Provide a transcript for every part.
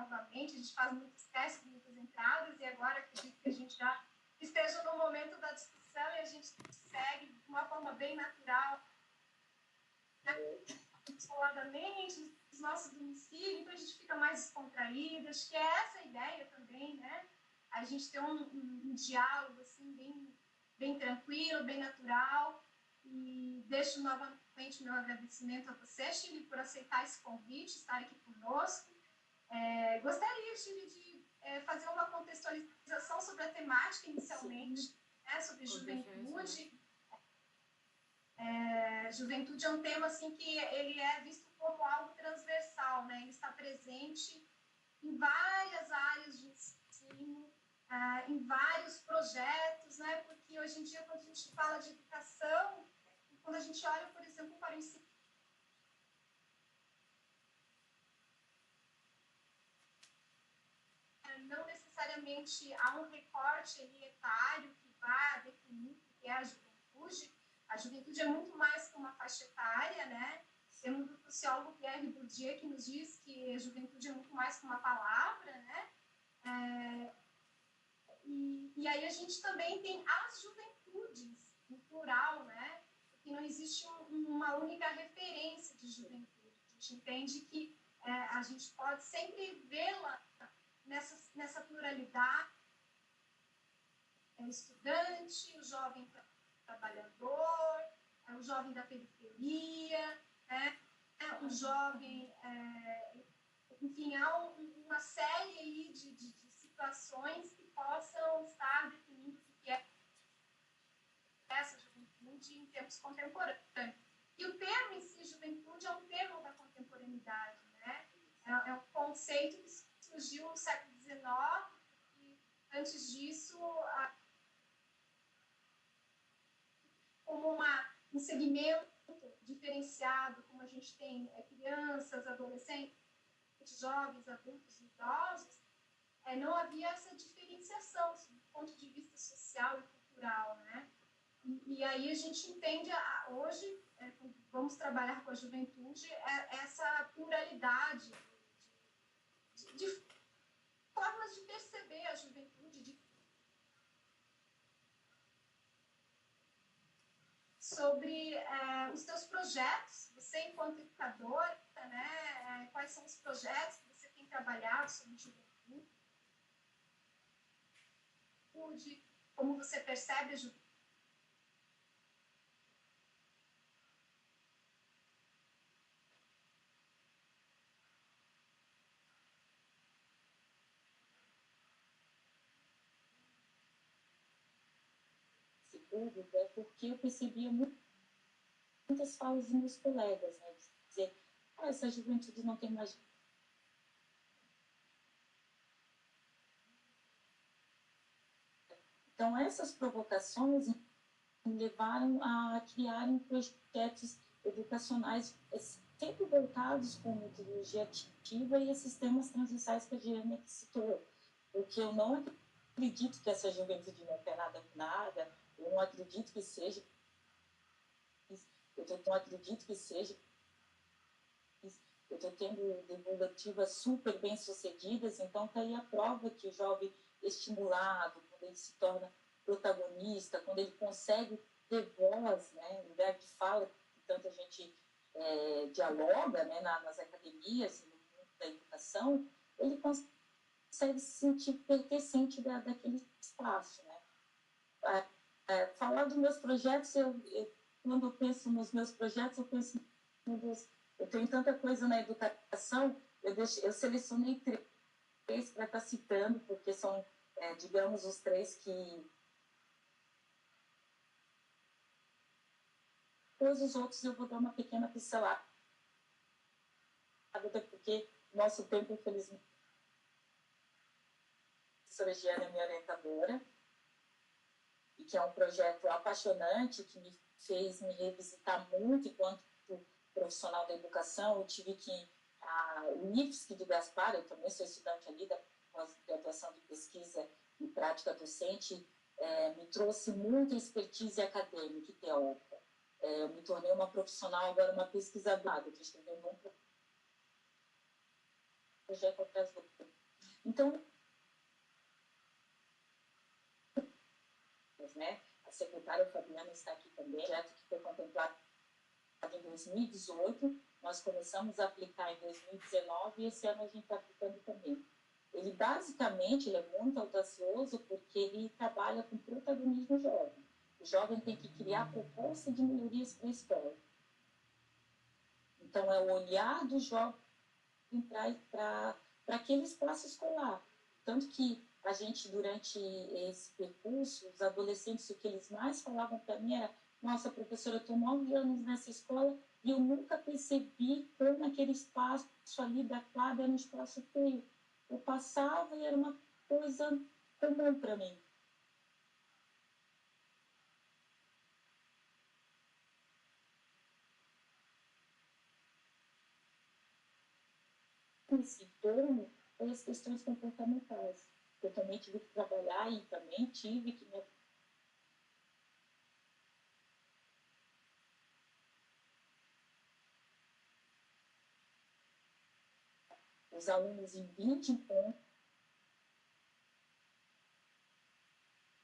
novamente, a gente faz muitos testes, muitas entradas, e agora acredito que a gente já esteja no momento da discussão e a gente segue de uma forma bem natural, isoladamente, nos nossos domicílios, então a gente fica mais descontraído. Acho que é essa a ideia também, né? A gente ter um diálogo assim, bem tranquilo, bem natural. E deixo novamente meu agradecimento a você, Chile, por aceitar esse convite, estar aqui conosco. Gostaria, Chile, de fazer uma contextualização sobre a temática inicialmente, né, sobre juventude. Juventude é um tema assim, que ele é visto como algo transversal, né? Ele está presente em várias áreas de ensino, em vários projetos, né? Porque hoje em dia, quando a gente fala de educação, quando a gente olha, por exemplo, para o ensino, não necessariamente há um recorte ali etário que vá definir o que é a juventude. A juventude é muito mais que uma faixa etária, né? Temos o sociólogo Pierre Bourdieu, que nos diz que a juventude é muito mais que uma palavra, né? E aí a gente também tem as juventudes, no plural, né? Porque não existe uma única referência de juventude. A gente entende que a gente pode sempre vê-la nessa pluralidade, o estudante, o jovem trabalhador, o jovem da periferia, né? O jovem, enfim, há uma série aí de situações que possam estar definindo o que é essa juventude em tempos contemporâneos. E o termo em si, juventude, é um termo da contemporaneidade, né? É um conceito que surgiu no século XIX e, antes disso, como um segmento diferenciado, como a gente tem crianças, adolescentes, jovens, adultos, idosos, não havia essa diferenciação do ponto de vista social e cultural, né? E aí a gente entende, hoje, vamos trabalhar com a juventude, essa pluralidade de formas de perceber a juventude, sobre os teus projetos, você enquanto educadora, né, quais são os projetos que você tem trabalhado sobre juventude, como você percebe a juventude. Dúvida, porque eu percebia muitas falas dos meus colegas, né, dizer, essa juventude não tem mais. Então, essas provocações me levaram a criar projetos educacionais sempre voltados com metodologia ativa e esses temas transversais que a Diana aqui citou, porque eu não acredito que essa juventude não tem nada com nada, eu não acredito que seja, eu estou tendo divulgativas super bem sucedidas, então está aí a prova que o jovem estimulado, quando ele se torna protagonista, quando ele consegue ter voz, né, em lugar de fala, que tanta gente dialoga, né, nas academias, no mundo da educação, ele consegue se sentir pertencente daquele espaço, né. Falar dos meus projetos, quando eu penso nos meus projetos, eu penso eu tenho tanta coisa na educação, eu selecionei três para estar citando, porque são, digamos, os três que... Depois os outros eu vou dar uma pequena pincelada, até porque nosso tempo, infelizmente... A professora Giana é minha orientadora, e que é um projeto apaixonante, que me fez me revisitar muito enquanto profissional da educação. Eu tive que... o IFSC de Gaspar, eu também sou estudante ali da pós-graduação de pesquisa e prática docente, me trouxe muita expertise acadêmica e teórica. Eu me tornei uma profissional, agora uma pesquisadora, de escrever um projeto atrás do outro. Então, né, a secretária Fabiana está aqui também, projeto que foi contemplado em 2018, nós começamos a aplicar em 2019 e esse ano a gente está aplicando também. Ele basicamente ele é muito audacioso porque ele trabalha com protagonismo jovem. O jovem tem que criar proposta de melhorias para a escola. Então, é o olhar do jovem para aquele espaço escolar. Tanto que a gente, durante esse percurso, os adolescentes, o que eles mais falavam para mim era: nossa, professora, eu estou 9 anos nessa escola e eu nunca percebi como aquele espaço ali da quadra era um espaço feio. Eu passava e era uma coisa comum para mim. Esse torno foi as questões comportamentais. Eu também tive que trabalhar e também tive que me... Os alunos em 20 encontros,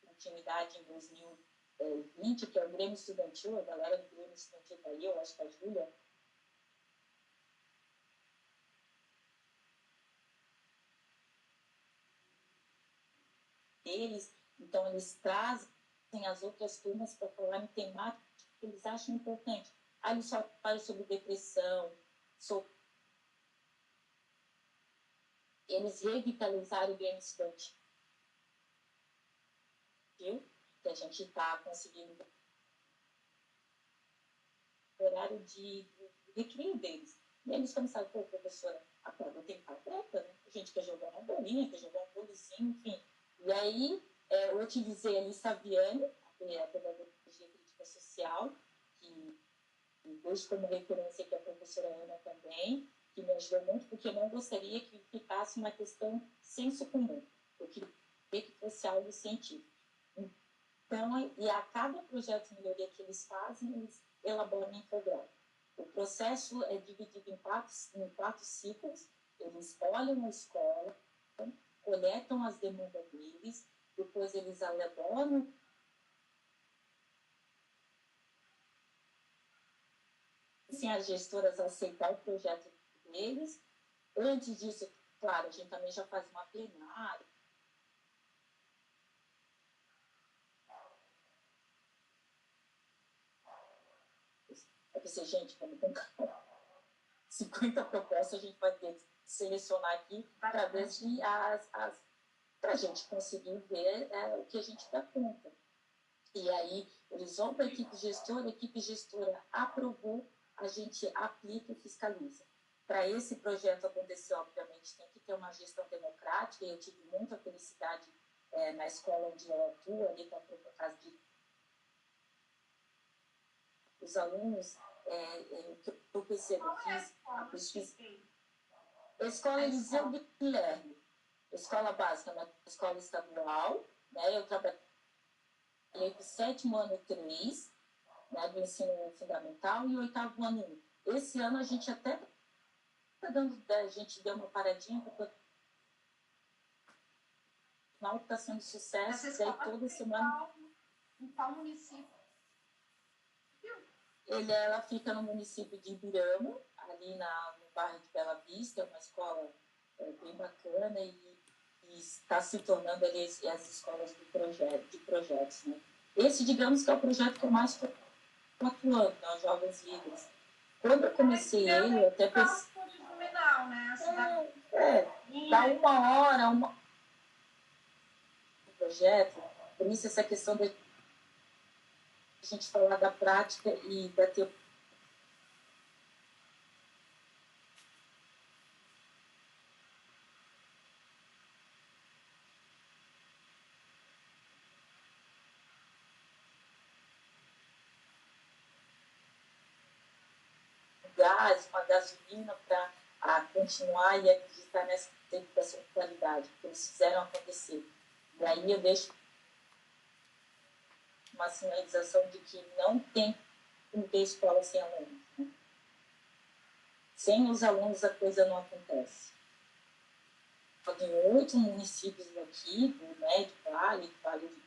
continuidade em 2020, que é o Grêmio Estudantil, a galera do Grêmio Estudantil está aí, eu acho que a Júlia. Então, eles trazem as outras turmas para falar em temáticas que eles acham importante. Aí eles só falam sobre depressão, sobre... Eles revitalizaram o Grêmio Estudantil, que a gente está conseguindo o horário de recreio deles. E eles começaram: pô, professora, a prova tem que estar preta, né? A gente quer jogar uma bolinha, quer jogar um vôleizinho, enfim. E aí, eu utilizei ali Saviani, a pedagogia crítica social, que vejo como referência aqui a professora Ana também, que me ajudou muito, porque eu não gostaria que ficasse uma questão senso comum. Eu queria que fosse algo científico. Então, e a cada projeto de melhoria que eles fazem, eles elaboram um infográfico. O processo é dividido em quatro ciclos. Eles olham a escola, coletam as demandas deles, depois eles elaboram assim, as gestoras aceitar o projeto deles. Antes disso, claro, a gente também já faz uma plenária. É que se, gente, como com 50 propostas, a gente vai ter que selecionar aqui para ver se para a gente conseguir ver o que a gente dá conta. E aí, eles vão para a equipe gestora aprovou, a gente aplica e fiscaliza. Para esse projeto acontecer, obviamente, tem que ter uma gestão democrática, e eu tive muita felicidade na escola onde eu atuo, ali com a casa de... Os alunos, o que eu percebo, eu fiz a pesquisa... A escola Eliseu Guilherme, escola básica na escola estadual, né? Eu trabalhei do 7º ano 3, né, do ensino fundamental, e o 8º ano 1. Esse ano a gente até a gente deu uma paradinha, porque o está sendo sucesso, daí toda semana... Em qual município? Ela fica no município de Ibirama, ali no bairro de Bela Vista, é uma escola bem bacana e está se tornando ali as escolas de projetos. Né? Esse, digamos, que é o projeto que eu mais estou atuando, nós Jovens Líderes. Quando eu comecei ele, eu até pensei... Dá uma hora, projeto, por isso essa questão da gente falar da prática e da teoria. Gás, uma gasolina para continuar e acreditar nessa educação de qualidade, que eles fizeram acontecer. E aí eu deixo uma sinalização de que não tem como ter escola sem alunos. Né? Sem os alunos a coisa não acontece. em 8 municípios daqui, do Médio Vale, do Vale de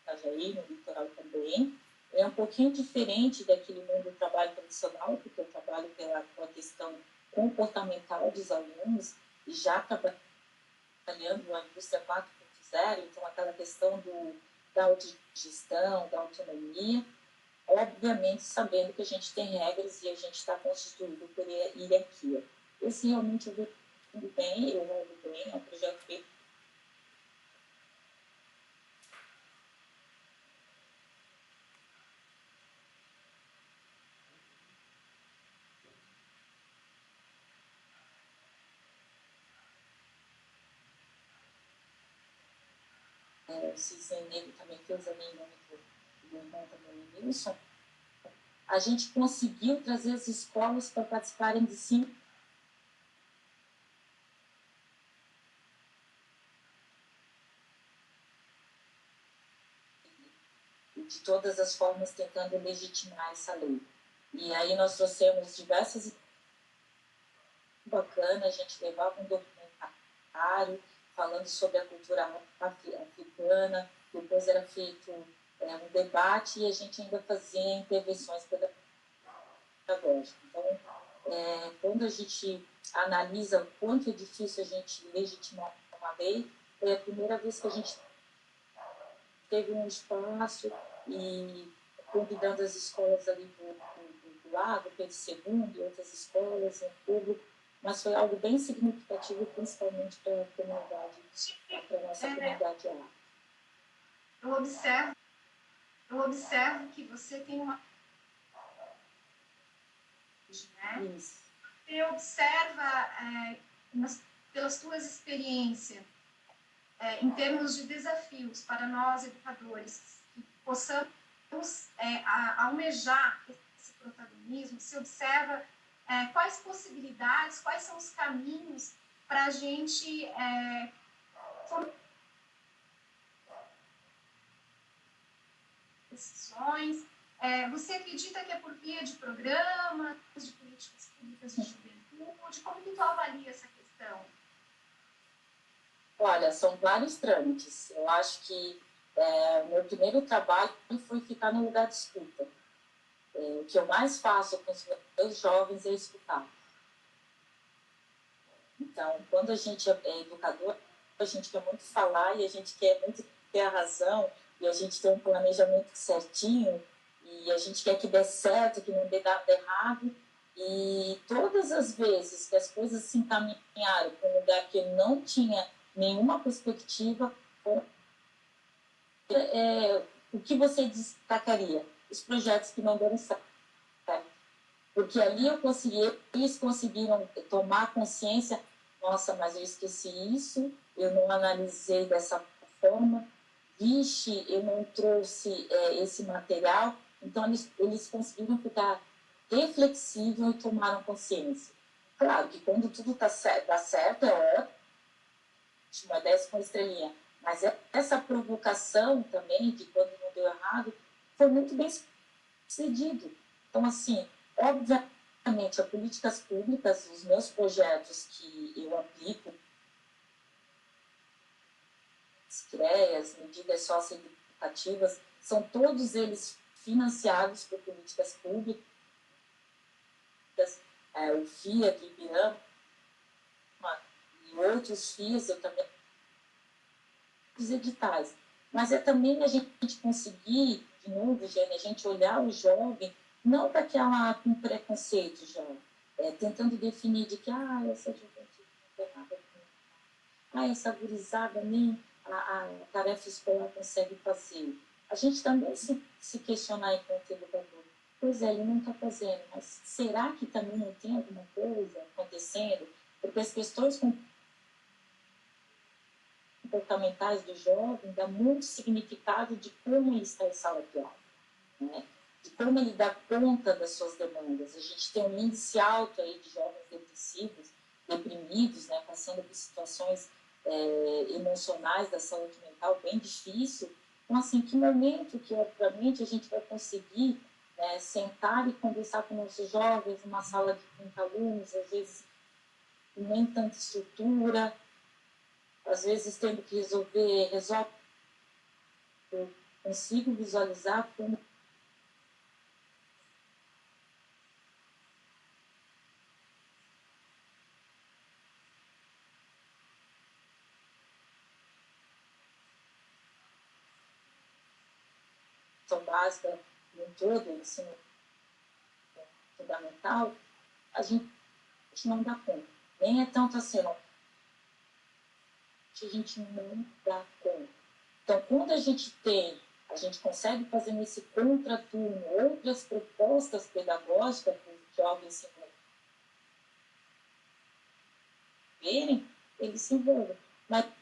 Itajaí, no litoral também. É um pouquinho diferente daquele mundo do trabalho tradicional, porque eu trabalho com a questão comportamental dos alunos, e já trabalhando na indústria 4.0, então aquela questão da autogestão, da autonomia, obviamente sabendo que a gente tem regras e a gente está constituído por hierarquia. Esse realmente eu vi bem, eu ouvi bem, é um projeto feito o Cisne Negro também fez ali em nome do irmão também, Wilson. A gente conseguiu trazer as escolas para participarem de 5 de todas as formas tentando legitimar essa lei. E aí nós trouxemos diversas bacanas, a gente levava um documentário falando sobre a cultura africana, depois era feito um debate e a gente ainda fazia intervenções pedagógicas. Então, quando a gente analisa o quanto é difícil a gente legitimar uma lei, foi a primeira vez que a gente teve um espaço e convidando as escolas ali do lado, Pedro II e outras escolas, em público, mas foi algo bem significativo, principalmente para a comunidade, para a nossa comunidade lá. Eu observo que você tem uma... Né? Isso. Você observa, pelas tuas experiências, em termos de desafios para nós, educadores, que possamos almejar esse protagonismo, se observa quais possibilidades, quais são os caminhos para a gente decisões. Você acredita que é por via de programas, de políticas públicas de juventude? Como que tu avalia essa questão? Olha, são vários trâmites. Eu acho que o meu primeiro trabalho foi ficar no lugar de escuta. O que eu mais faço com os meus jovens é escutar. Então, quando a gente é educador, a gente quer muito falar e a gente quer muito ter a razão e a gente tem um planejamento certinho e a gente quer que dê certo, que não dê nada errado. E todas as vezes que as coisas se encaminharam para um lugar que eu não tinha nenhuma perspectiva, o que você destacaria? Os projetos que não deram certo. Porque ali eles conseguiram tomar consciência, nossa, mas eu esqueci isso, eu não analisei dessa forma, vixe, eu não trouxe esse material. Então, eles conseguiram ficar reflexíveis e tomaram consciência. Claro que quando tudo dá certo, é ótimo, é 10 com estrelinha. Mas essa provocação também, de quando não deu errado, foi muito bem sucedido. Então, assim, obviamente, as políticas públicas, os meus projetos que eu aplico, as CREAs, medidas socioeducativas, são todos eles financiados por políticas públicas, o FIA de Ibirama e outros FIAs, eu também os editais. Mas é também a gente conseguir, de novo, Jane, a gente olhar o jovem não com preconceito já, tentando definir de que essa juventude não tem nada com essa gurizada nem a tarefa escolar consegue fazer. A gente também se questionar enquanto educador. Pois ele não está fazendo, mas será que também não tem alguma coisa acontecendo? Porque as questões comportamentais do jovem dá muito significado de como ele está em sala de aula, né? De como ele dá conta das suas demandas. A gente tem um índice alto aí de jovens depressivos, deprimidos, né, passando por situações emocionais da saúde mental bem difícil. Então, assim, que momento que, obviamente, a gente vai conseguir sentar e conversar com nossos jovens numa sala de 30 alunos, às vezes nem tanta estrutura, às vezes tendo que resolve, eu consigo visualizar como são básica no todo, ensino fundamental, a gente não dá conta. Nem é tanto assim, não, a gente não dá conta. Então, quando a gente consegue fazer nesse contraturno outras propostas pedagógicas para os jovens se envolverem, eles se envolvem. Mas é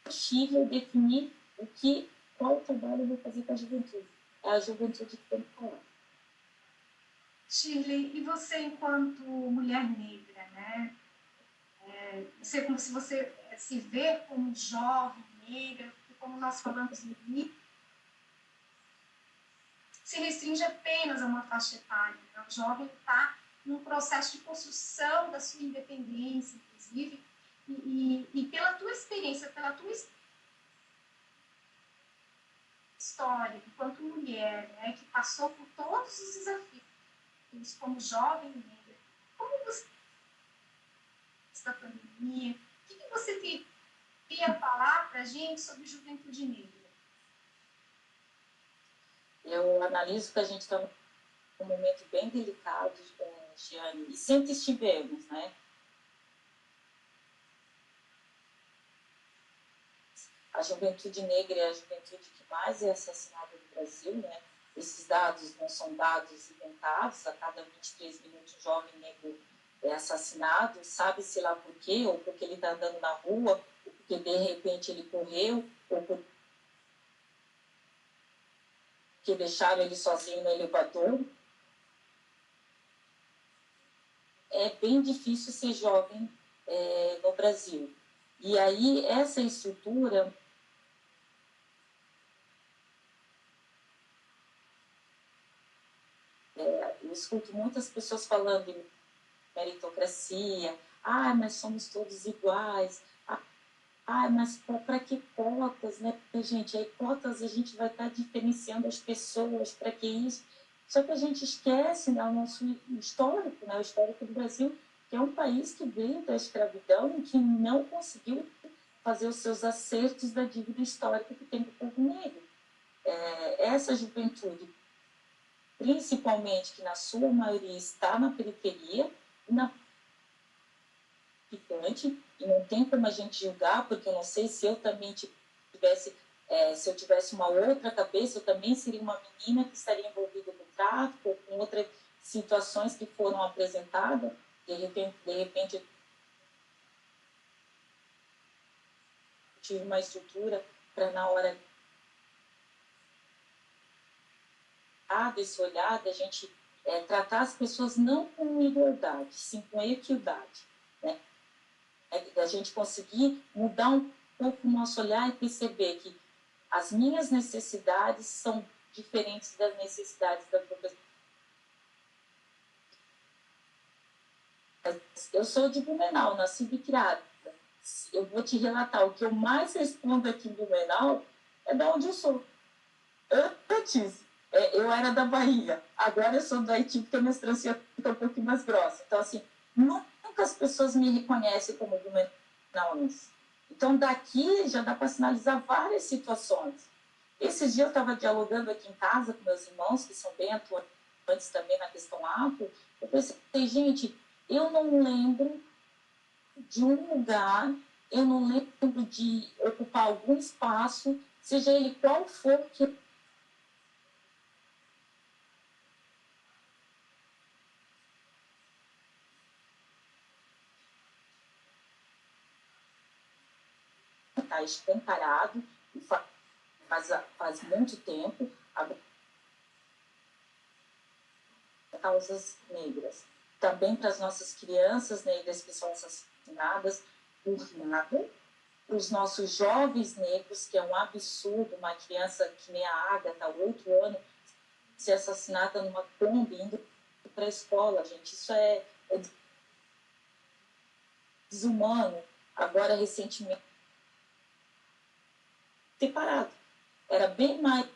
possível definir qual trabalho eu vou fazer com a juventude. É a juventude que tem que falar. Shirley, e você enquanto mulher negra, né? Você, como se você se vê como jovem negra, como nós falamos no início, se restringe apenas a uma faixa etária. Né? O jovem está num processo de construção da sua independência, inclusive, e pela tua experiência, pela tua história, enquanto mulher, né, que passou por todos os desafios, como jovem negra, como você, da pandemia, o que você queria falar para a gente sobre juventude negra? Eu analiso que a gente está num momento bem delicado, Giane, e sempre estivemos, né? A juventude negra é a juventude que mais é assassinada no Brasil, né? Esses dados não são dados inventados, a cada 23 minutos um jovem negro é assassinado, sabe-se lá por quê, ou porque ele está andando na rua, ou porque de repente ele correu, ou porque deixaram ele sozinho no elevador. É bem difícil ser jovem no Brasil. E aí, essa estrutura eu escuto muitas pessoas falando em meritocracia, mas somos todos iguais, mas para que cotas, né? Porque, gente, aí cotas a gente vai estar diferenciando as pessoas, para que isso? Só que a gente esquece, né, o nosso histórico, né, o histórico do Brasil, que é um país que veio da escravidão e que não conseguiu fazer os seus acertos da dívida histórica que tem com o povo negro. Essa juventude, principalmente, que na sua maioria está na periferia, na picante, e não tem como a gente julgar, porque eu não sei se eu também tivesse, se eu tivesse uma outra cabeça, eu também seria uma menina que estaria envolvida com tráfico, ou com outras situações que foram apresentadas, de repente eu tive uma estrutura para, na hora desse olhar, da gente tratar as pessoas não com igualdade, sim com equidade, né? Da gente conseguir mudar um pouco o nosso olhar e perceber que as minhas necessidades são diferentes das necessidades da professora. Eu sou de Blumenau, nascida e criada. Eu vou te relatar, o que eu mais respondo aqui em Blumenau é de onde eu sou. Antes, eu era da Bahia. Agora eu sou do Haiti, porque a minha transição fica um pouquinho mais grossa. Então, assim, nunca as pessoas me reconhecem como blumenauense. Então, daqui já dá para sinalizar várias situações. Esses dias eu estava dialogando aqui em casa com meus irmãos, que são bem atuantes também na questão afro. Eu pensei, gente, eu não lembro de um lugar, eu não lembro de ocupar algum espaço, seja ele qual for, que está escancarado, e faz muito tempo, causas negras. Também para as nossas crianças negras que são assassinadas por nada, os nossos jovens negros, que é um absurdo, uma criança que nem a Ágata, 8 anos, ser assassinada numa Kombi indo para a escola, gente. Isso é desumano. Agora, recentemente, separado. Era bem mais,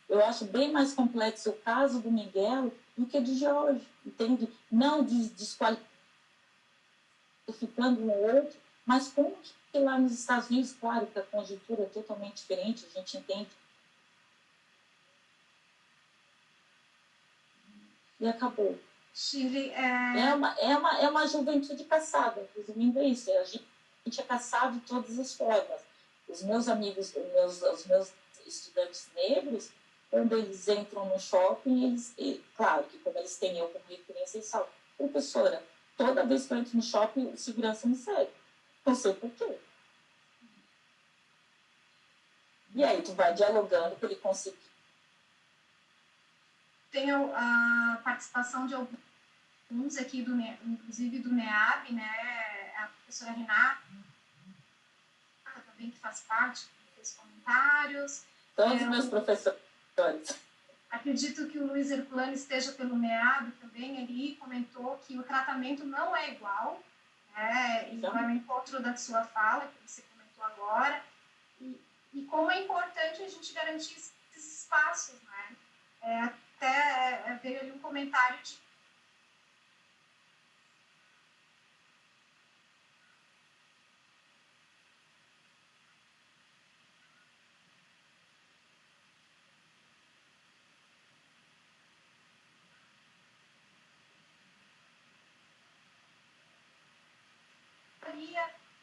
eu acho bem mais complexo o caso do Miguel do que do Jorge, entende? Não desqualificando um ou outro, mas como que lá nos Estados Unidos, claro que a conjuntura é totalmente diferente, a gente entende. E acabou. Shirley, é uma juventude caçada, resumindo isso. A gente é caçado de todas as formas. Os meus amigos, os meus estudantes negros, quando eles entram no shopping, claro que como eles têm eu como referência, eles falam, professora, toda vez que eu entro no shopping, o segurança me segue. Não sei por quê. E aí tu vai dialogando para ele conseguir. Tem a participação de alguns aqui, inclusive do NEAB, né? A professora Renata também, que faz parte, fez comentários. Todos os meus professores. Acredito que o Luiz Herculano esteja pelo NEAB também, ele comentou que o tratamento não é igual, né? E vai no encontro da sua fala, que você comentou agora, e como é importante a gente garantir esses espaços, né? Até veio ali um comentário de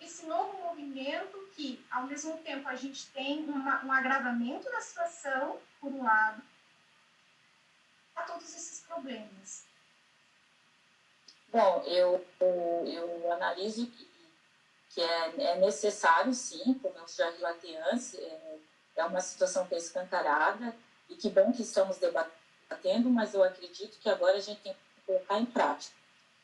esse novo movimento que, ao mesmo tempo, a gente tem um agravamento da situação, por um lado, a todos esses problemas. Bom, eu analiso que é necessário, sim, como eu já relatei antes, é uma situação que é escancarada, e que bom que estamos debatendo, mas eu acredito que agora a gente tem que colocar em prática.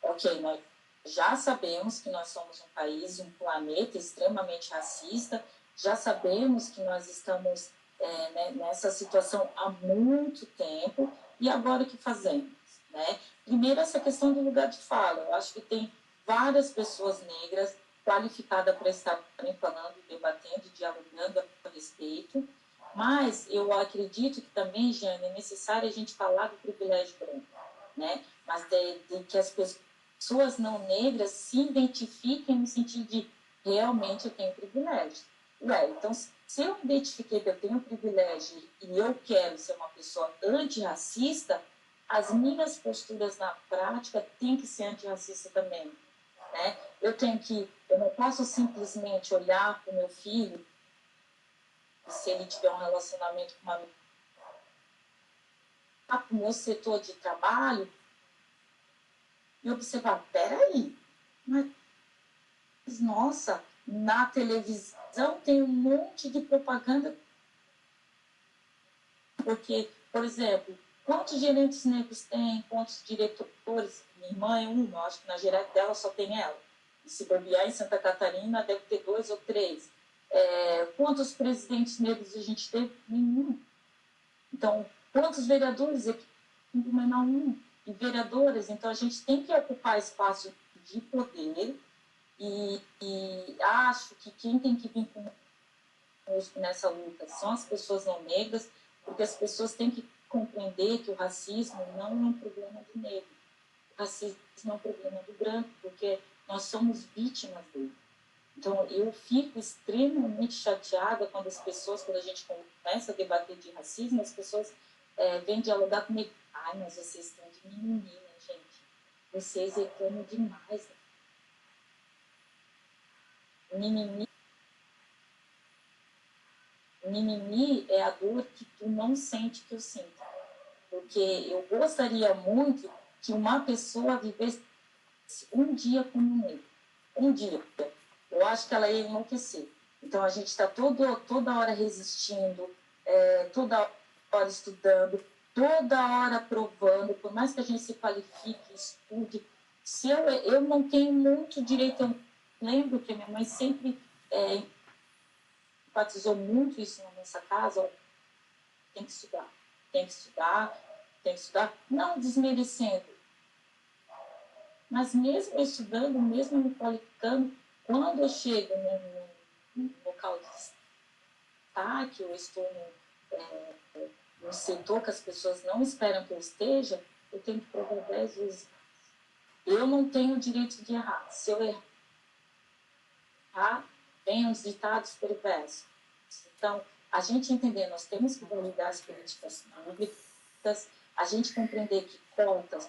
Ok, nós já sabemos que nós somos um país, um planeta extremamente racista, já sabemos que nós estamos nessa situação há muito tempo, e agora o que fazemos? Né? Primeiro, essa questão do lugar de fala. Eu acho que tem várias pessoas negras qualificadas para estarem falando, debatendo, dialogando a respeito, mas eu acredito que também, Jane, é necessário a gente falar do privilégio branco, né? Mas de que as pessoas não negras se identifiquem no sentido de realmente eu tenho privilégio. Então, se eu identifiquei que eu tenho privilégio e eu quero ser uma pessoa antirracista, as minhas posturas na prática têm que ser antirracista também, né? Eu não posso simplesmente olhar para o meu filho, se ele tiver um relacionamento com o meu setor de trabalho, e observar, peraí, mas, nossa, na televisão tem um monte de propaganda, porque, por exemplo, quantos gerentes negros tem, quantos diretores? Minha irmã é uma, acho que na gerente dela só tem ela. E se bobear em Santa Catarina, deve ter 2 ou 3. Quantos presidentes negros a gente teve? Nenhum. Então, quantos vereadores? Aqui? Não. E vereadores, então a gente tem que ocupar espaço de poder e acho que quem tem que vir conosco nessa luta são as pessoas não negras, porque as pessoas têm que compreender que o racismo não é um problema do negro, o racismo é um problema do branco, porque nós somos vítimas dele. Então, eu fico extremamente chateada quando a gente começa a debater de racismo, as pessoas vêm dialogar comigo. Ai, mas vocês estão de mimimi, né, gente? Vocês reclamam demais. Mimimi é a dor que tu não sente que eu sinto. Porque eu gostaria muito que uma pessoa vivesse um dia como negro. Um dia. Eu acho que ela ia enlouquecer. Então, a gente está toda hora resistindo, toda hora estudando, toda hora provando, por mais que a gente se qualifique, estude. Eu não tenho muito direito, eu lembro que a minha mãe sempre enfatizou muito isso na nossa casa, ó, tem que estudar, tem que estudar, tem que estudar, não desmerecendo, mas mesmo estudando, mesmo me qualificando, quando eu chego no local de destaque, eu estou no setor que as pessoas não esperam que eu esteja, eu tenho que provar 10 vezes. Eu não tenho o direito de errar. Se eu errar, vem os ditados perversos. Então, a gente entender, nós temos que validar as políticas públicas, a gente compreender que cotas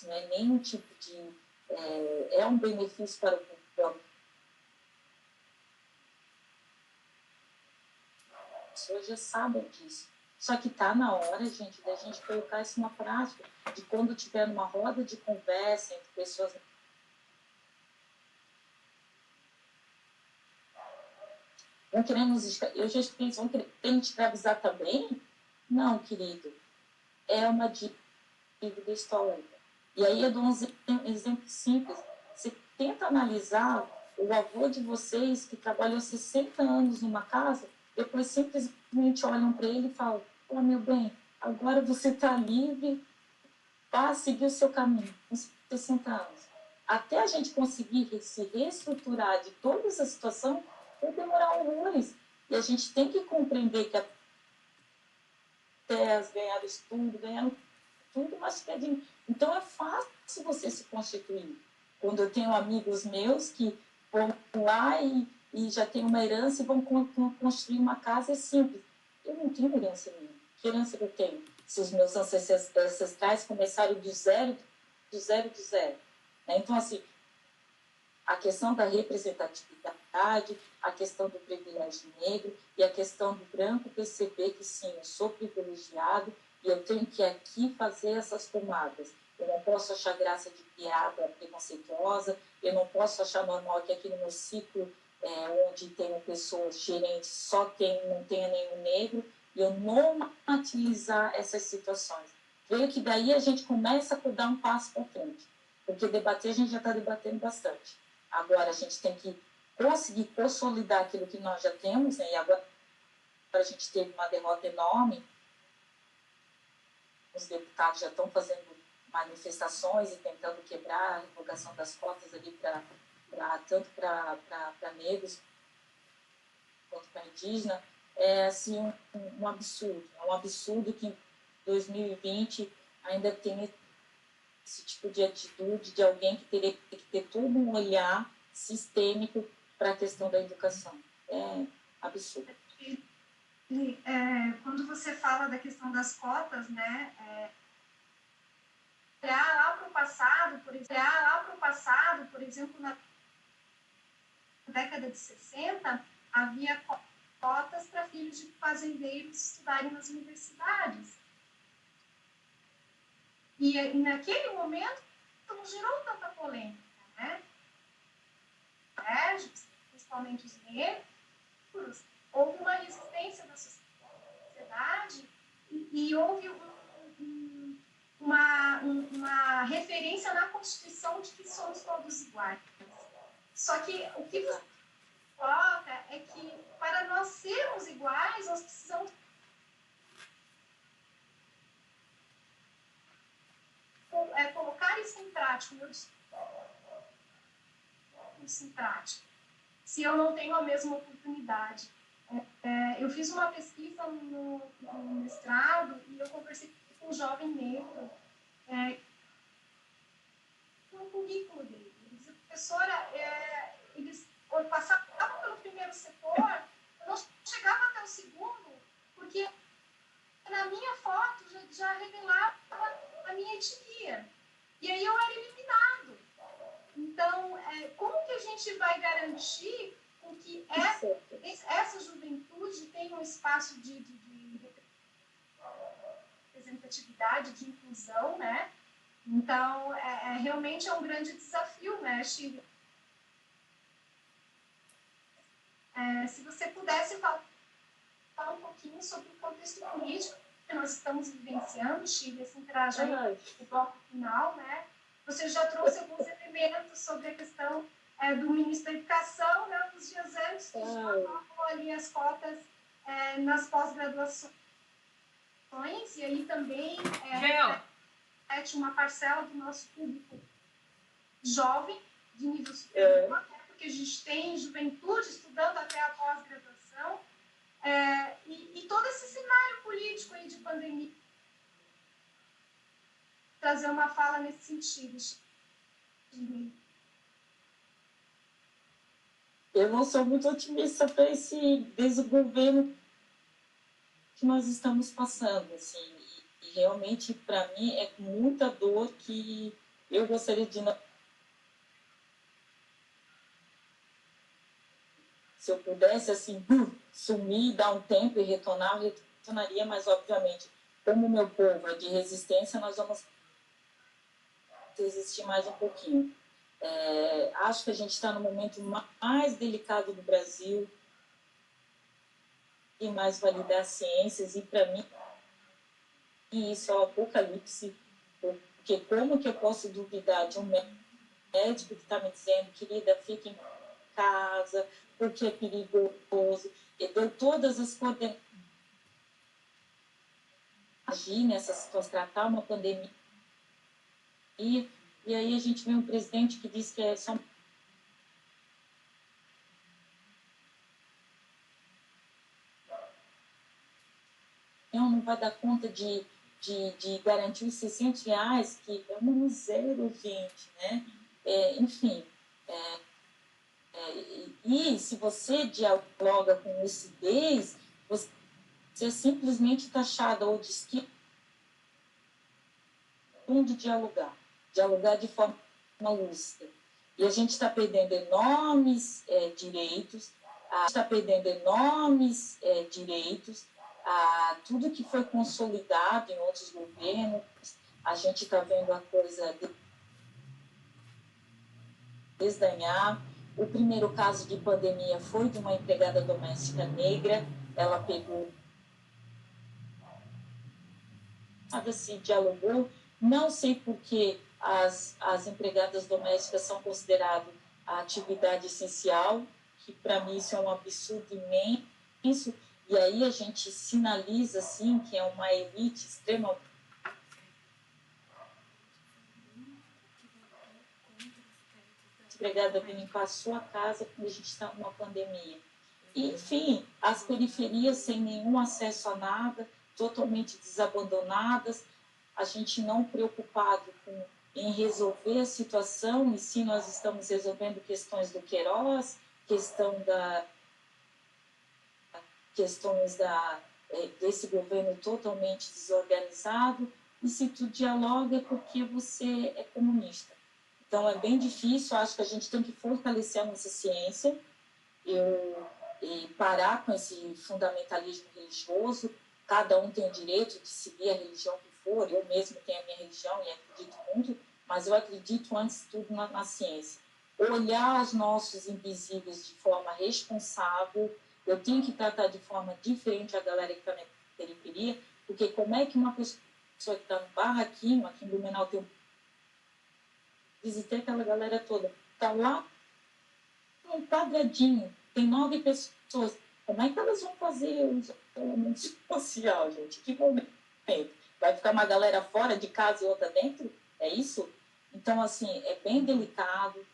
não é nenhum tipo de... é um benefício para o próprio. As pessoas já sabem disso. Só que está na hora, gente, da gente colocar isso na prática, de quando tiver numa roda de conversa entre pessoas... Vão querer nos... Eu já expliquei, vão querer te escravizar também? Não, querido. É uma dívida histórica. E aí eu dou um exemplo simples. Você tenta analisar o avô de vocês, que trabalhou 60 anos numa casa, depois simplesmente olham para ele e falam, oh, meu bem, agora você está livre, vá seguir o seu caminho, com 60 anos. Até a gente conseguir se reestruturar de toda essa situação, vai demorar horrores. E a gente tem que compreender que até as ganharam estudo, ganharam tudo, mas pedem. Então é fácil você se constituir. Quando eu tenho amigos meus que vão lá e já tem uma herança e vão construir uma casa, é simples. Eu não tenho herança nenhuma. Que herança que eu tenho? Se os meus ancestrais começaram do zero. Então, assim, a questão da representatividade, a questão do privilégio negro e a questão do branco perceber que, sim, eu sou privilegiado e eu tenho que aqui fazer essas tomadas. Eu não posso achar graça de piada preconceituosa, eu não posso achar normal que aqui no meu ciclo, onde tem pessoas gerentes, não tenha nenhum negro, e eu normatilizar essas situações. Creio que daí a gente começa a dar um passo para frente, porque debater a gente já está debatendo bastante. Agora a gente tem que conseguir consolidar aquilo que nós já temos, né? E agora a gente teve uma derrota enorme, os deputados já estão fazendo manifestações e tentando quebrar a revogação das cotas ali tanto para negros quanto para indígena. É assim um absurdo. É um absurdo que em 2020 ainda tem esse tipo de atitude de alguém que teria que ter todo um olhar sistêmico para a questão da educação. É absurdo. Quando você fala da questão das cotas, né, olhar lá para o passado, por exemplo, na década de 60, havia cotas para filhos de fazendeiros estudarem nas universidades. E naquele momento não gerou tanta polêmica, né? Principalmente os negros, houve uma resistência da sociedade e houve uma referência na Constituição de que somos todos iguais. Só que o que você coloca é que para nós sermos iguais, nós precisamos colocar isso em prática. Isso em prática. Se eu não tenho a mesma oportunidade. Eu fiz uma pesquisa no mestrado e eu conversei com um jovem negro no currículo dele. Ele dizia, professora, eles passavam pelo primeiro setor, eu não chegava até o segundo, porque na minha foto já revelava a minha etnia. E aí eu era eliminado. Então, como que a gente vai garantir que essa juventude tenha um espaço de representatividade, de inclusão, né? Então, realmente é um grande desafio, né, Chile? Se você pudesse falar um pouquinho sobre o contexto político que nós estamos vivenciando, Chile, esse trajeto do bloco final, né? Você já trouxe alguns elementos sobre a questão do ministro da Educação, né, uns dias antes, que já colocou ali as cotas nas pós-graduações, e aí também uma parcela do nosso público jovem, de nível superior, porque a gente tem juventude estudando até a pós-graduação, e todo esse cenário político aí de pandemia, trazer uma fala nesse sentido. Eu não sou muito otimista para esse desgoverno que nós estamos passando, assim, e realmente, para mim, é com muita dor que eu gostaria de não... Se eu pudesse, assim, sumir, dar um tempo e retornar, eu retornaria, mas, obviamente, como o meu povo é de resistência, nós vamos resistir mais um pouquinho. Acho que a gente está no momento mais delicado do Brasil, e mais validar ciências, e para mim isso é o apocalipse, porque como que eu posso duvidar de um médico que está me dizendo, querida, fique em casa, porque é perigoso, e deu todas as coordenadas, agir nessa situação, tratar uma pandemia, e aí a gente vê um presidente que diz que é só... não vai dar conta de garantir os R$600, que é uma miséria, gente, né? Enfim, e se você dialoga com lucidez, você é simplesmente taxada ou de esquerda, de dialogar de forma lúcida. E a gente está perdendo enormes direitos, tudo que foi consolidado em outros governos, a gente está vendo a coisa desdanhar. O primeiro caso de pandemia foi de uma empregada doméstica negra, ela pegou, se dialogou, não sei por que as empregadas domésticas são consideradas a atividade essencial, que para mim isso é um absurdo imenso, e aí a gente sinaliza, assim, que é uma elite extrema. Empregada vem limpar a sua casa quando a gente está numa pandemia. E, enfim, as periferias sem nenhum acesso a nada, totalmente desabandonadas, a gente não preocupado em resolver a situação, e sim nós estamos resolvendo questões do Queiroz, questões desse governo totalmente desorganizado, e se tu dialoga é porque você é comunista. Então, é bem difícil, acho que a gente tem que fortalecer a nossa ciência, e parar com esse fundamentalismo religioso. Cada um tem o direito de seguir a religião que for, eu mesmo tenho a minha religião e acredito muito, mas eu acredito, antes de tudo, na ciência. Olhar os nossos invisíveis de forma responsável, eu tenho que tratar de forma diferente a galera que está na periferia, porque como é que uma pessoa que está no barraquinho, aqui em Blumenau, tem visitei aquela galera toda, está lá um quadradinho, tem 9 pessoas, como é que elas vão fazer o isolamento social, gente? Que momento? Vai ficar uma galera fora de casa e outra dentro? É isso? Então, assim, é bem delicado.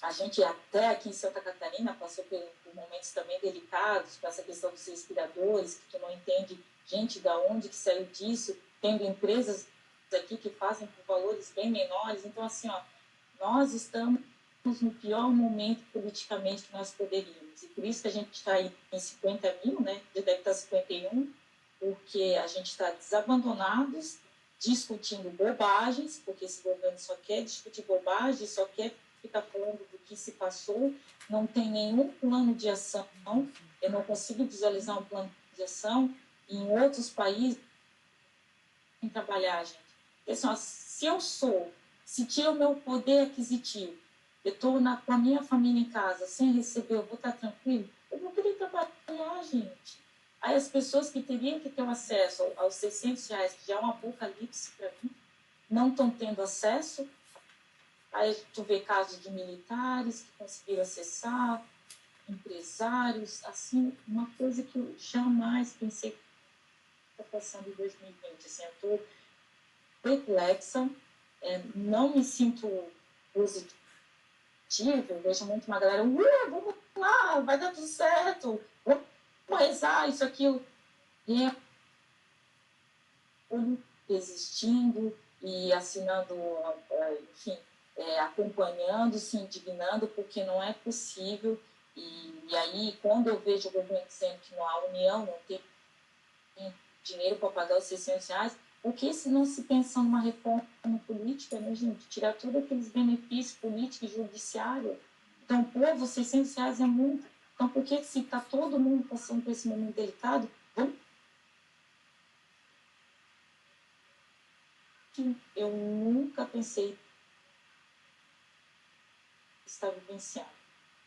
A gente, até aqui em Santa Catarina, passou por momentos também delicados, com essa questão dos respiradores, que tu não entende, gente, da onde que saiu disso, tendo empresas aqui que fazem por valores bem menores. Então, assim, nós estamos no pior momento politicamente que nós poderíamos. E por isso que a gente está aí em 50 mil, né? Já deve estar 51, porque a gente está desabandonados, discutindo bobagens, porque esse governo só quer discutir bobagens, só quer ficar falando do que se passou, não tem nenhum plano de ação, eu não consigo visualizar um plano de ação. Em outros países, em trabalhar, gente. Assim, se tira o meu poder aquisitivo, eu estou com a minha família em casa, sem receber, eu vou estar tranquilo? Eu vou querer trabalhar, gente. Aí as pessoas que teriam que ter acesso aos R$600, que já é um apocalipse para mim, não estão tendo acesso. Aí tu vê casos de militares que conseguiram acessar, empresários, assim, uma coisa que eu jamais pensei que está passando em 2020. Assim, eu estou perplexa, não me sinto positiva, eu vejo muito uma galera, vamos lá, vai dar tudo certo, vamos rezar, isso, aquilo. E é existindo e assinando, enfim, acompanhando, se indignando, porque não é possível. E aí, quando eu vejo o governo dizendo que não há união, não tem dinheiro para pagar os R$600, por que se não se pensa numa reforma política, né, gente? Tirar todos aqueles benefícios políticos e judiciários. Então, povo, R$600 é muito. Então, por que se está todo mundo passando por esse momento delicado, vamos. Eu nunca pensei estar vivenciando.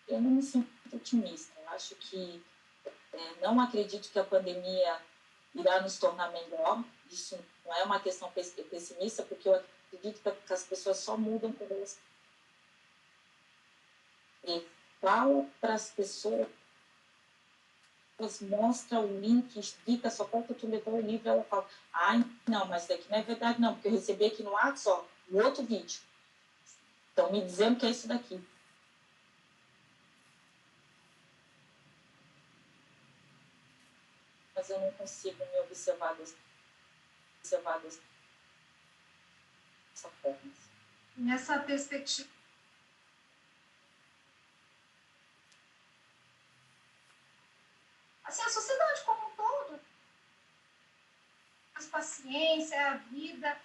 Eu não me sinto otimista. Eu acho que não acredito que a pandemia irá nos tornar melhor. Isso não é uma questão pessimista, porque eu acredito que as pessoas só mudam quando elas falam para as pessoas, mostra o link, explica, só falta tu levar o livro, ela fala, não, mas daqui não é verdade não, porque eu recebi aqui no WhatsApp, no outro vídeo. Estão me dizendo que é isso daqui. Mas eu não consigo me observar dessa forma. Nessa perspectiva, assim, a sociedade como um todo, a paciência, a vida,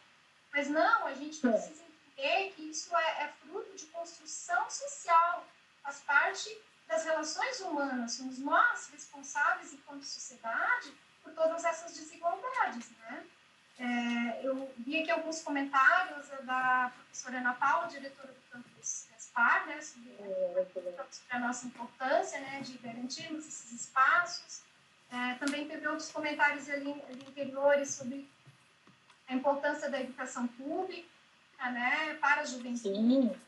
mas não, a gente precisa entender que isso é fruto de construção social, faz parte das relações humanas, somos nós responsáveis enquanto sociedade por todas essas desigualdades, né? Eu vi aqui alguns comentários da professora Ana Paula, diretora do campus Gaspar, né, sobre a nossa importância, né, de garantirmos esses espaços. Também teve outros comentários ali anteriores sobre a importância da educação pública, né, para a juventude.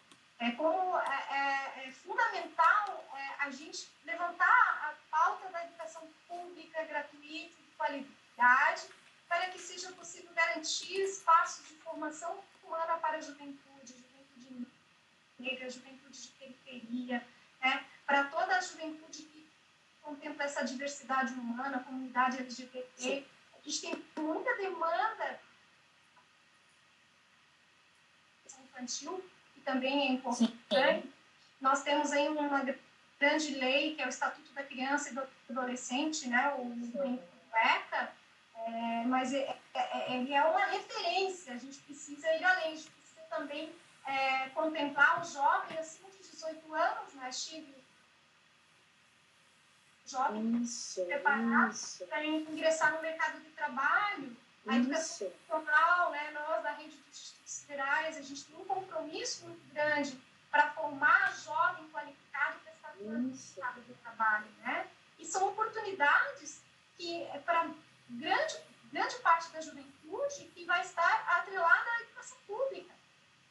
Como é fundamental a gente levantar a pauta da educação pública, gratuita, de qualidade, para que seja possível garantir espaços de formação humana para a juventude negra, juventude de periferia, né, para toda a juventude que contempla essa diversidade humana, a comunidade LGBT. Sim. A gente tem muita demanda infantil, que também é importante. Sim. Nós temos aí uma grande lei, que é o Estatuto da Criança e do Adolescente, né, o ECA, mas ele é uma referência, a gente precisa ir além, a gente precisa também contemplar os jovens acima de 18 anos, né, Chile? Jovens preparados para ingressar no mercado de trabalho, a educação profissional, né, nós da rede de institutos federais, a gente tem um compromisso muito grande para formar jovem qualificado para estar no mercado de trabalho, né? E são oportunidades que, para grande parte da juventude, que vai estar atrelada à educação pública.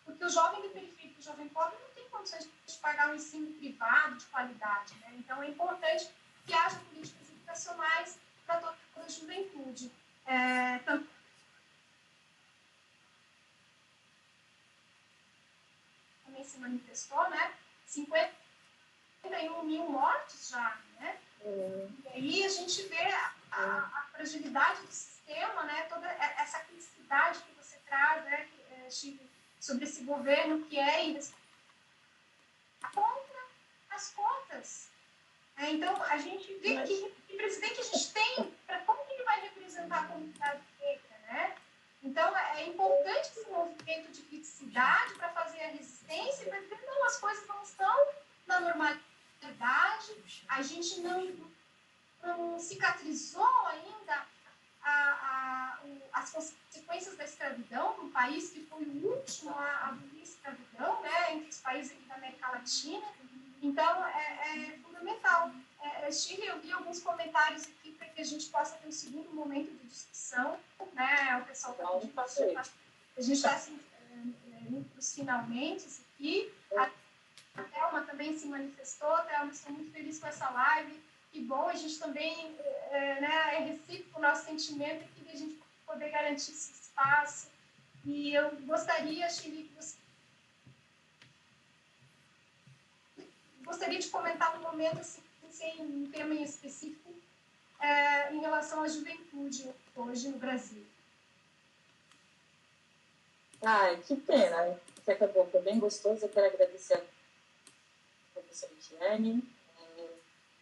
Porque o jovem de periferia, o jovem pobre, não tem condições de pagar um ensino privado de qualidade, né? Então, é importante que haja políticas educacionais para toda a juventude. Também se manifestou, né? 51 mil mortos já, né? E aí a gente vê a fragilidade do sistema, né? Toda essa criticidade que você traz, né, Chico, sobre esse governo que é contra as cotas. Então, a gente vê que presidente a gente tem, como que ele vai representar a comunidade negra, né? Então, é importante esse movimento de criticidade para fazer a resistência, para dizer, não, as coisas não estão na normalidade, a gente não cicatrizou ainda as consequências da escravidão num país que foi o último a abolir a escravidão, né, entre os países aqui da América Latina. Então, é fundamental. Chile, eu vi alguns comentários aqui para que a gente possa ter um segundo momento de discussão, né, o pessoal está pedindo. A gente está assim, indo para os finalmente aqui. E a Thelma também se manifestou. Thelma, estou muito feliz com essa live. Que bom, a gente também é recíproco o nosso sentimento aqui de a gente poder garantir esse espaço. E eu gostaria, Chile, que você gostaria de comentar um momento, assim, sem um tema em específico, em relação à juventude hoje no Brasil. Que pena que acabou, foi bem gostoso. Eu quero agradecer a professora Tiane.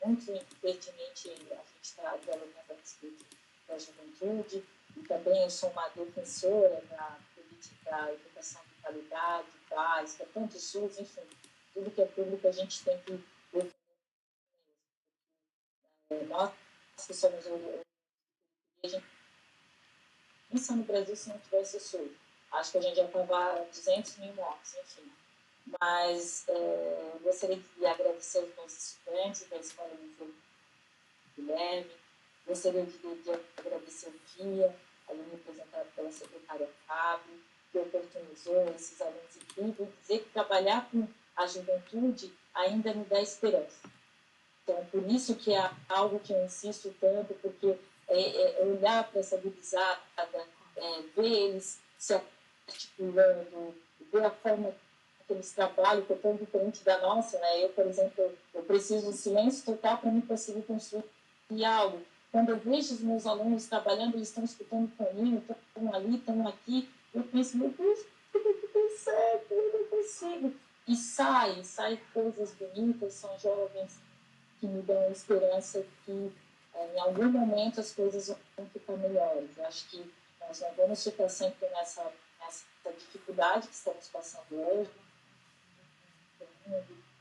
Muito pertinente a gente estar dialogando a respeito da juventude. E também eu sou uma defensora da política da educação de qualidade, básica, tanto SUS, enfim, tudo que é público a gente tem que defender. Nós que somos a gente pensa no Brasil se não tivesse o SUS. Acho que a gente já estava 200 mil mortes, enfim. Mas gostaria de agradecer aos meus estudantes da Escola Guilherme, gostaria de agradecer ao FIA, ali representado pela secretária Fábio, que oportunizou esses alunos incríveis, dizer que trabalhar com a juventude ainda me dá esperança. Então, por isso que é algo que eu insisto tanto, porque olhar para essa gurizada, ver eles se articulando, ver a forma que eles trabalham, que é tão diferente da nossa, né? Eu, por exemplo, eu preciso de silêncio total para me conseguir construir algo. Quando eu vejo os meus alunos trabalhando, eles estão escutando comigo, estão ali, estão aqui, eu penso, meu Deus, tudo consegue, eu não consigo. E sai coisas bonitas, são jovens que me dão esperança que em algum momento as coisas vão ficar melhores. Eu acho que nós não vamos ficar sempre nessa dificuldade que estamos passando hoje,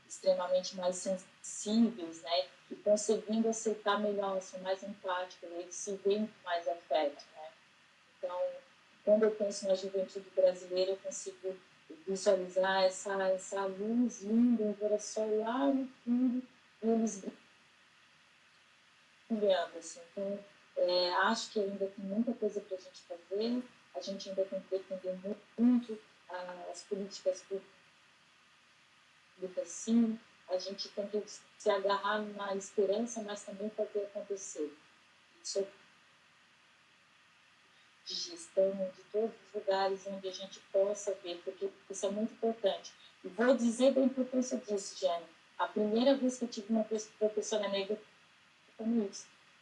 extremamente mais sensíveis, né? E conseguindo aceitar melhor, ser mais empático, eles se veem com mais afeto, né? Então, quando eu penso na juventude brasileira, eu consigo visualizar essa luz linda, um girassol lá no fundo, e eles brilhando, assim. Então, acho que ainda tem muita coisa para a gente fazer, a gente ainda tem que defender muito as políticas públicas, sim, a gente tem que se agarrar na esperança, mas também fazer acontecer. Isso de gestão, de todos os lugares onde a gente possa ver, porque isso é muito importante. E vou dizer da importância disso, Jane. A primeira vez que eu tive uma professora negra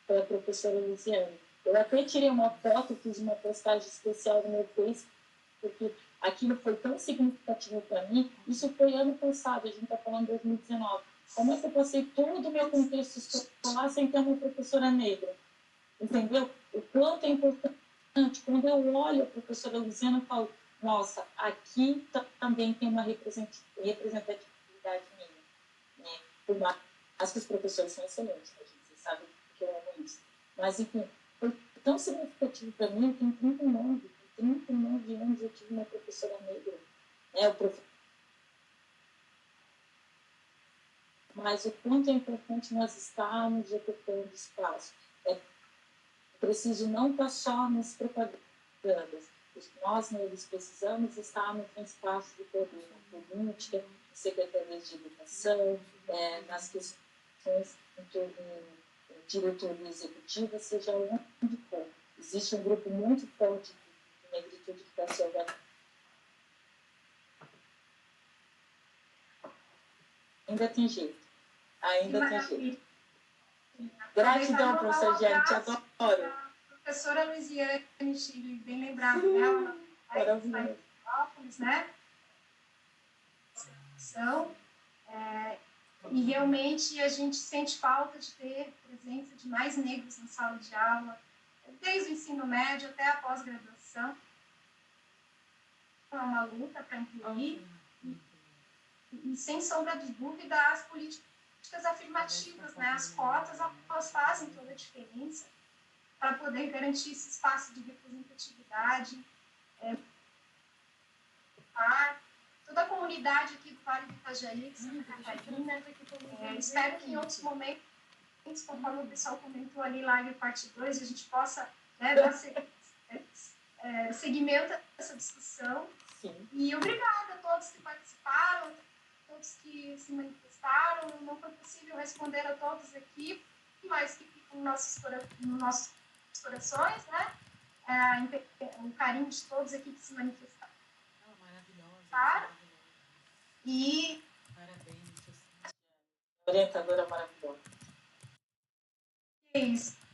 foi a professora Luciane. Eu até tirei uma foto, fiz uma postagem especial no meu Facebook, porque aquilo foi tão significativo para mim. Isso foi ano passado, a gente está falando de 2019. Como é que eu passei todo o meu contexto escolar sem ter uma professora negra? Entendeu? O quanto é importante. Quando eu olho a professora Luciana, eu falo, nossa, aqui também tem uma representatividade minha. Né? Por mais que os professores são excelentes, a gente sabe que eu amo isso. Mas, enfim, foi tão significativo para mim, eu tenho 39 anos eu tive uma professora negra. Mas o quanto é importante nós estarmos ocupando espaço. É preciso não estar só nas propagandas. Nós, negros, precisamos estarmos em espaços de poder, na política, em secretarias de educação, nas questões em diretoria executiva, seja onde for. Existe um grupo muito forte de negritude que está se organizando. Ainda tem jeito. Ainda tem jeito. Gratidão, professora Jane, te adoro. Professora Luiziane Chile, bem lembrado dela, está em Petrópolis, né? E realmente a gente sente falta de ter presença de mais negros na sala de aula, desde o ensino médio até a pós-graduação. É uma luta para incluir, e sem sombra de dúvida, as políticas afirmativas, né? As cotas, elas fazem toda a diferença para poder garantir esse espaço de representatividade. Toda a comunidade aqui do Vale do Itajaí, de Santa Catarina, espero que em outros momentos, conforme o pessoal comentou ali, live parte 2, a gente possa, né, dar seguimento a essa discussão. Sim. E obrigada a todos que participaram, todos que se manifestaram. Não foi possível responder a todos aqui, mas que ficam nos nossos corações, né? O carinho de todos aqui que se manifestaram. Maravilhosa. E parabéns, orientadora maravilhosa. é isso.